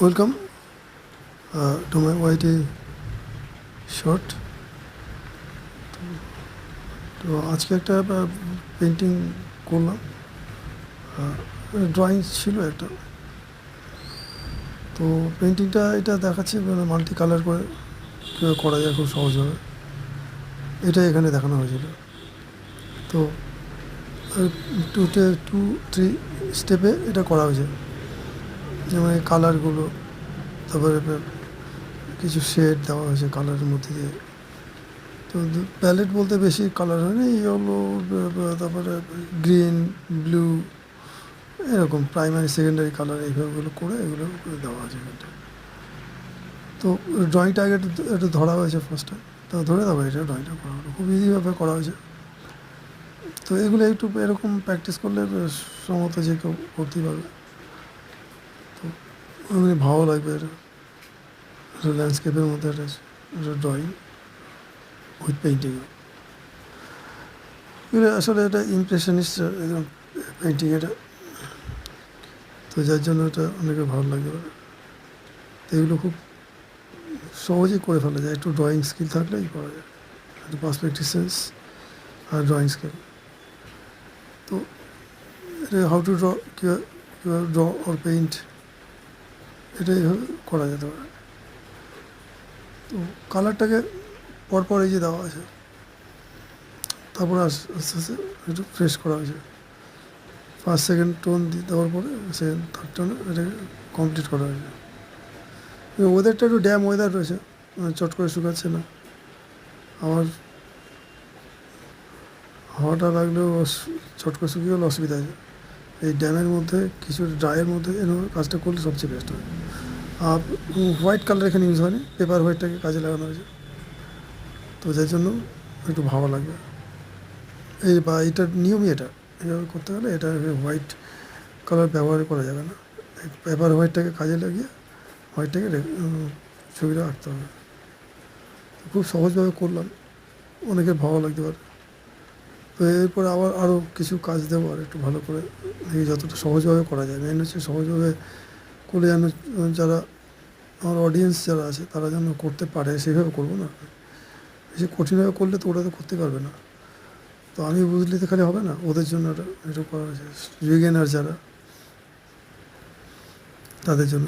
Welcome to my YT short. তো আজকে একটা পেন্টিং করলাম, ড্রয়িং ছিল একটা। তো পেন্টিংটা এটা দেখাচ্ছে মানে মাল্টি কালার করে কীভাবে করা যায় খুব সহজভাবে, এটাই এখানে দেখানো হয়েছিল। তো টু থ্রি স্টেপে এটা করা হয়েছে, যেমন এই কালারগুলো, তারপরে কিছু শেড দেওয়া হয়েছে কালারের মধ্যে দিয়ে। তো প্যালেট বলতে বেশি কালার হয়নি, ইয়েলো, তারপরে গ্রিন, ব্লু, এরকম প্রাইমারি সেকেন্ডারি কালার এইভাবেগুলো করে এগুলো দেওয়া আছে এখানটা। তো ড্রয়িংটা আগে একটু ধরা হয়েছে ফার্স্টে, তো ধরে দেবো এটা ড্রয়িংটা করা হলো, খুব ইজিভাবে করা হয়েছে। তো এগুলো একটু এরকম প্র্যাকটিস করলে সম্ভবত যে কেউ করতেই পারবে। তো এমনি ভালো লাগবে, এটা ল্যান্ডস্কেপের মধ্যে একটা ড্রয়িং উইথ পেইন্টিং। এগুলো আসলে এটা ইমপ্রেশনিস্ট পেইন্টিং এটা, তো যার জন্য এটা অনেকে ভালো লাগতে পারে। তো এগুলো খুব সহজেই করে ফেলা যায়, একটু ড্রয়িং স্কিল থাকলেই করা যায়, একটু পার্সপেক্টিভ সেন্স আর ড্রয়িং স্কিল। তো এটা হাউ টু ড্র, কীভাবে ড্র অর পেইন্ট, এটা এইভাবে করা যেতে পারে। তো কালারটাকে পরপর এই যে দেওয়া আছে, তারপরে আস্তে আস্তে একটু ফ্রেশ করা হয়েছে। ফার্স্ট সেকেন্ড টোন দেওয়ার পরে সেকেন্ড থার্ড টোনে এটাকে কমপ্লিট করা হয়েছে। ওয়েদারটা একটু ড্যাম ওয়েদার রয়েছে, চট করে শুকাচ্ছে না। আমার হাওয়াটা লাগলেও চট করে শুকিয়ে গেলে অসুবিধা আছে। এই ড্যামের মধ্যে কিছু ড্রাইয়ের মধ্যে এরকম কাজটা করলে সবচেয়ে বেস্ট হয়। আর হোয়াইট কালার এখানে ইউজ হয়নি, পেপার হোয়াইটটাকে কাজে লাগানো হয়েছে, তো যার জন্য একটু ভালো লাগবে। এই বা এটার নিয়মই এটা, এভাবে করতে গেলে এটা হোয়াইট কালার ব্যবহার করা যাবে না, পেপার হোয়াইটটাকে কাজে লাগিয়ে হোয়াইটটাকে ছবিটা আঁকতে হবে। খুব সহজভাবে করলাম, অনেকের ভালো লাগতে পারে। তো এরপরে আবার আরও কিছু কাজ দেবো, আর একটু ভালো করে দেখি যতটা সহজভাবে করা যায়। মেন হচ্ছে সহজভাবে করলে যেন যারা আমার অডিয়েন্স যারা আছে তারা যেন করতে পারে সেইভাবে করবো না। বেশি কঠিনভাবে করলে তো ওরা তো করতে পারবে না। তো আমি বুঝলে তো খালি হবে না, ওদের জন্য এটা করা হয়েছে, বিগিনার যারা, তাদের জন্য।